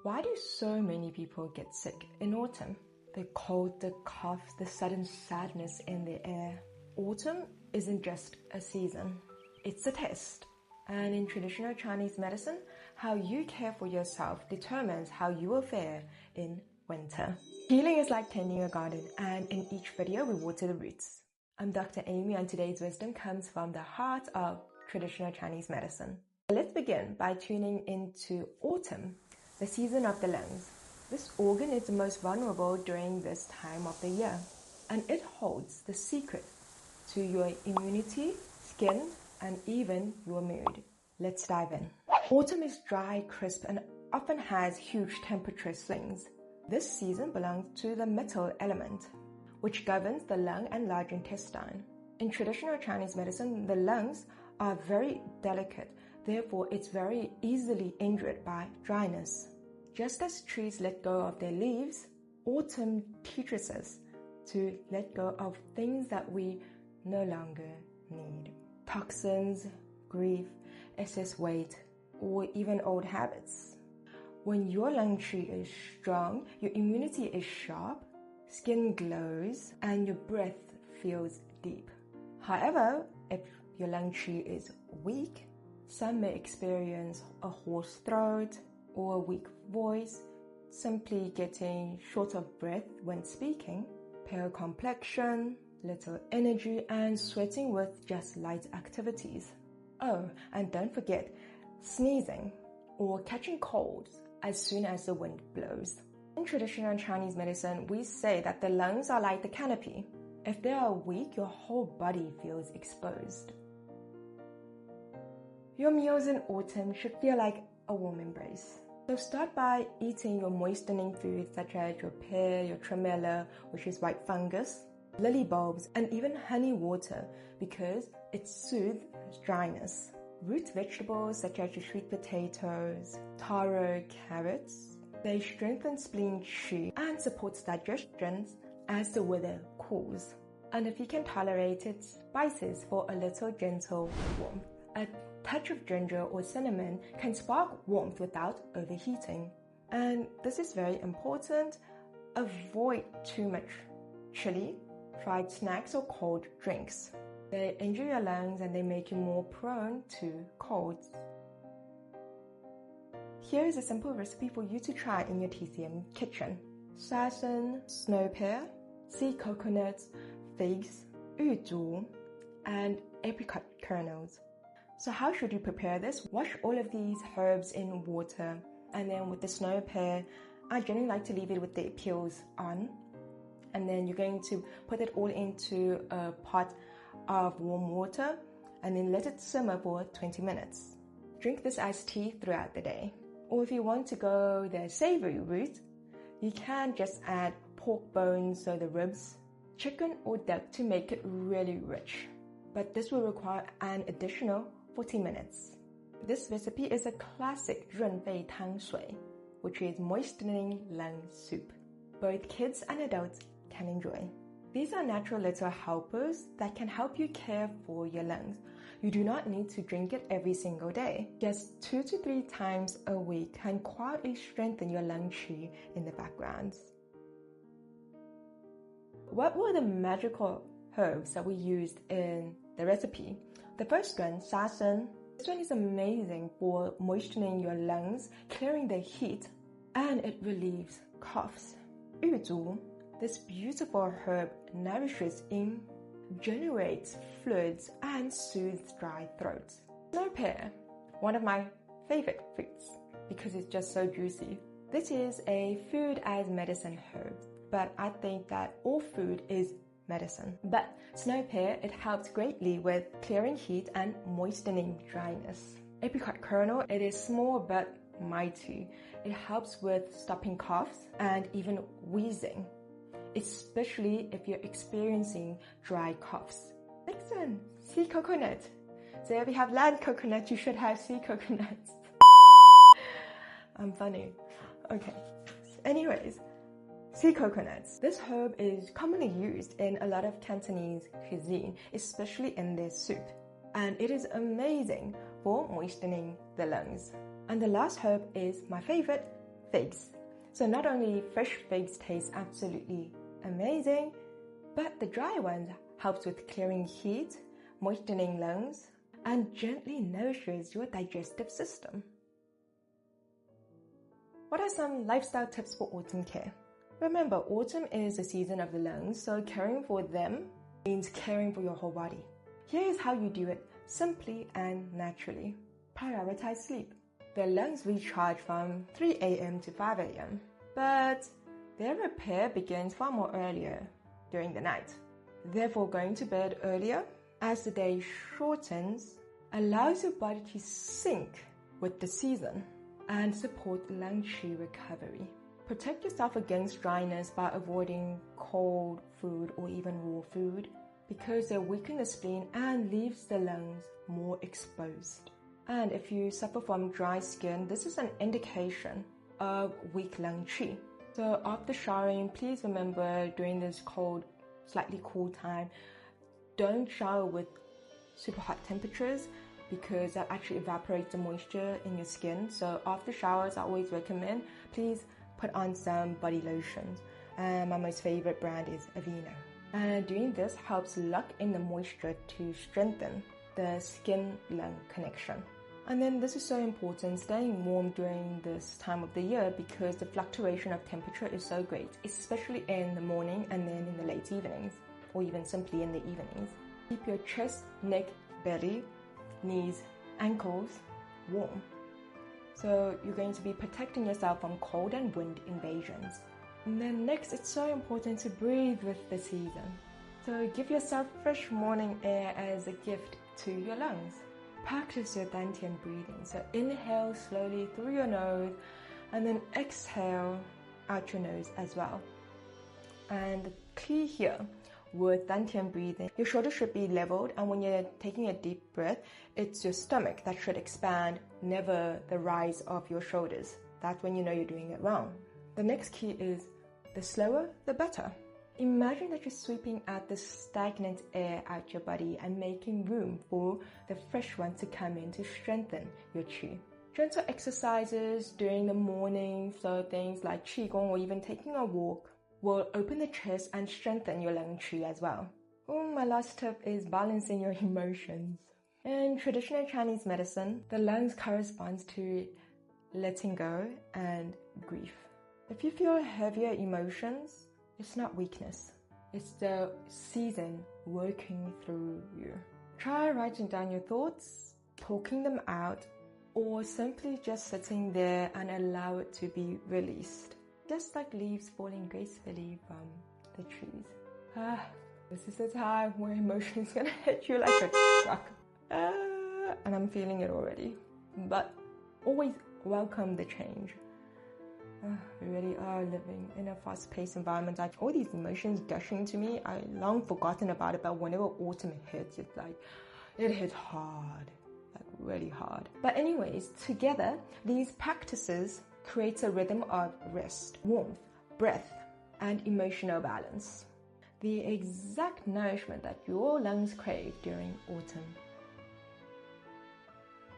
Why do so many people get sick in autumn? The cold, the cough, the sudden sadness in the air. Autumn isn't just a season, it's a test. And in traditional Chinese medicine, how you care for yourself determines how you will fare in winter. Healing is like tending a garden, and in each video we water the roots. I'm Dr. Amy, and today's wisdom comes from the heart of traditional Chinese medicine. Let's begin by tuning into autumn, the season of the lungs. This organ is the most vulnerable during this time of the year, and it holds the secret to your immunity, skin, and even your mood. Let's dive in. Autumn is dry, crisp, and often has huge temperature swings. This season belongs to the metal element, which governs the lung and large intestine. In traditional Chinese medicine, the lungs are very delicate, therefore it's very easily injured by dryness. Just as trees let go of their leaves, autumn teaches us to let go of things that we no longer need. Toxins, grief, excess weight, or even old habits. When your lung tree is strong, your immunity is sharp, skin glows, and your breath feels deep. However, if your lung tree is weak, some may experience a hoarse throat or a weak voice, simply getting short of breath when speaking, pale complexion, little energy, and sweating with just light activities. Oh, and don't forget sneezing or catching colds as soon as the wind blows. In traditional Chinese medicine, we say that the lungs are like the canopy. If they are weak, your whole body feels exposed. Your meals in autumn should feel like a warm embrace. So start by eating your moistening foods such as your pear, your tremella, which is white fungus, lily bulbs, and even honey water because it soothes dryness. Root vegetables such as your sweet potatoes, taro, carrots, they strengthen spleen qi and supports digestion as the weather cools. And if you can tolerate it, spices for a little gentle warmth. A touch of ginger or cinnamon can spark warmth without overheating. And this is very important. Avoid too much chili, fried snacks, or cold drinks. They injure your lungs and they make you more prone to colds. Here is a simple recipe for you to try in your TCM kitchen. Sasan, snow pear, sea coconuts, figs, yuzhu, and apricot kernels. So how should you prepare this? Wash all of these herbs in water, and then with the snow pear, I generally like to leave it with the peels on. And then you're going to put it all into a pot of warm water and then let it simmer for 20 minutes. Drink this iced tea throughout the day. Or if you want to go the savory route, you can just add pork bones, so the ribs, chicken or duck to make it really rich. But this will require an additional 40 minutes. This recipe is a classic 润肺汤水, which is moistening lung soup. Both kids and adults can enjoy. These are natural little helpers that can help you care for your lungs. You do not need to drink it every single day. Just 2 to 3 times a week can quietly strengthen your lung qi in the background. What were the magical herbs that we used in the recipe? The first one, sasan. This one is amazing for moistening your lungs, clearing the heat, and it relieves coughs. Yuzhu. This beautiful herb nourishes in, generates fluids, and soothes dry throats. Snow pear, one of my favorite fruits because it's just so juicy. This is a food as medicine herb, but I think that all food is medicine. But snow pear, it helps greatly with clearing heat and moistening dryness. Apricot kernel, it is small but mighty. It helps with stopping coughs and even wheezing, especially if you're experiencing dry coughs. Next one, sea coconut. So if you have land coconut, you should have sea coconuts. I'm funny. Okay. Anyways, sea coconuts. This herb is commonly used in a lot of Cantonese cuisine, especially in their soup. And it is amazing for moistening the lungs. And the last herb is my favorite, figs. So not only fresh figs taste absolutely amazing, but the dry ones helps with clearing heat, moistening lungs, and gently nourishes your digestive system. What are some lifestyle tips for autumn care? Remember, autumn is the season of the lungs, so caring for them means caring for your whole body. Here is how you do it simply and naturally. Prioritize sleep. The lungs recharge from 3 a.m. to 5 a.m., but their repair begins far more earlier during the night. Therefore, going to bed earlier as the day shortens allows your body to sync with the season and support lung qi recovery. Protect yourself against dryness by avoiding cold food or even raw food because they weaken the spleen and leaves the lungs more exposed. And if you suffer from dry skin, this is an indication of weak lung qi. So after showering, please remember during this cold, slightly cool time, don't shower with super hot temperatures because that actually evaporates the moisture in your skin. So after showers, I always recommend, please put on some body lotions. And my most favorite brand is Aveeno. And doing this helps lock in the moisture to strengthen the skin-lung connection. And then this is so important, staying warm during this time of the year because the fluctuation of temperature is so great, especially in the morning and then in the late evenings, or even simply in the evenings. Keep your chest, neck, belly, knees, ankles warm. So you're going to be protecting yourself from cold and wind invasions. And then next, it's so important to breathe with the season. So give yourself fresh morning air as a gift to your lungs. Practice your dantian breathing. So inhale slowly through your nose and then exhale out your nose as well. And the key here with dantian breathing, your shoulders should be leveled, and when you're taking a deep breath, it's your stomach that should expand, never the rise of your shoulders. That's when you know you're doing it wrong. The next key is the slower, the better. Imagine that you're sweeping out the stagnant air out your body and making room for the fresh one to come in to strengthen your qi. Gentle exercises during the morning, so things like qigong or even taking a walk, will open the chest and strengthen your lung qi as well. My last tip is balancing your emotions. In traditional Chinese medicine, the lungs corresponds to letting go and grief. If you feel heavier emotions, it's not weakness. It's the season working through you. Try writing down your thoughts, talking them out, or simply just sitting there and allow it to be released. Just like leaves falling gracefully from the trees. This is the time where emotions gonna hit you like a truck. And I'm feeling it already. But always welcome the change. We really are living in a fast-paced environment. Like all these emotions gushing to me, I long forgotten about it, but whenever autumn hits, it's like, it hits hard, like really hard. But anyways, together, these practices create a rhythm of rest, warmth, breath, and emotional balance. The exact nourishment that your lungs crave during autumn.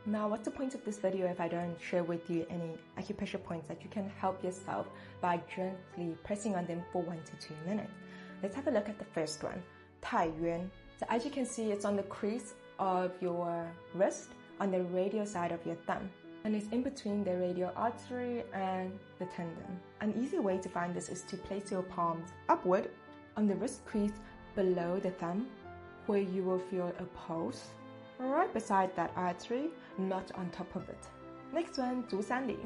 Now, what's the point of this video if I don't share with you any acupressure points that you can help yourself by gently pressing on them for 1 to 2 minutes? Let's have a look at the first one, Tai Yuan. So as you can see, it's on the crease of your wrist on the radial side of your thumb. And it's in between the radial artery and the tendon. An easy way to find this is to place your palms upward on the wrist crease below the thumb, where you will feel a pulse right beside that artery, not on top of it. Next one, Zhu San Li.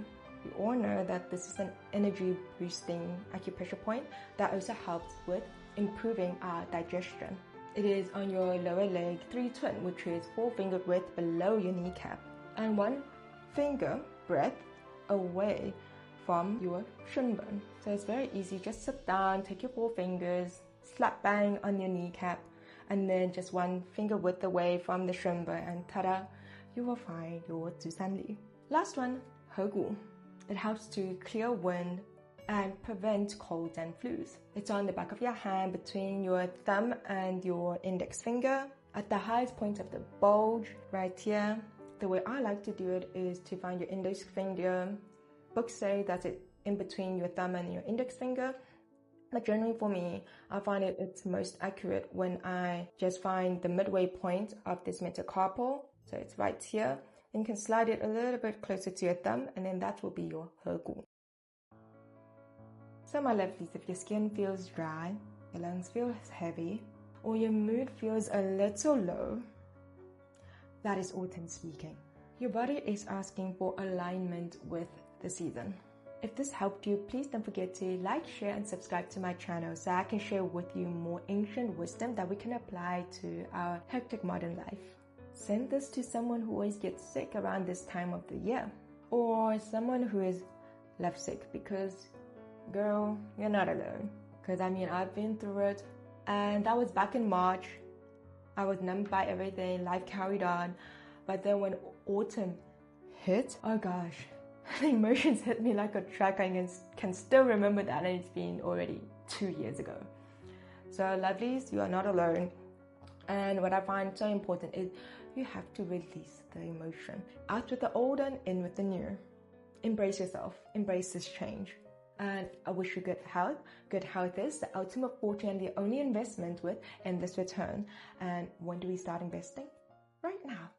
We all know that this is an energy boosting acupressure point that also helps with improving our digestion. It is on your lower leg 3 twin, which is 4 finger width below your kneecap, and 1 finger breadth away from your shin bone. So it's very easy. Just sit down, take your 4 fingers, slap bang on your kneecap, and then just 1 finger width away from the shin bone, and ta-da, you will find your Zhu San Li. Last one, He Gu. It helps to clear wind and prevent colds and flus. It's on the back of your hand between your thumb and your index finger at the highest point of the bulge right here. The way I like to do it is to find your index finger. Books say that it in between your thumb and your index finger. But generally for me, I find it's most accurate when I just find the midway point of this metacarpal. So it's right here. And you can slide it a little bit closer to your thumb, and then that will be your hergu. So my lovelies, if your skin feels dry, your lungs feel heavy, or your mood feels a little low, that is autumn speaking. Your body is asking for alignment with the season. If this helped you, please don't forget to like, share, and subscribe to my channel so I can share with you more ancient wisdom that we can apply to our hectic modern life. Send this to someone who always gets sick around this time of the year, or someone who is lovesick, because girl, you're not alone. Because I've been through it, and that was back in March. I was numbed by everything, life carried on, but then when autumn hit, oh gosh, the emotions hit me like a truck. I can still remember that, and it's been already 2 years ago. So lovelies, you are not alone. And what I find so important is you have to release the emotion. Out with the old and in with the new. Embrace yourself. Embrace this change. And I wish you good health. Good health is the ultimate fortune and the only investment with endless return. And when do we start investing? Right now.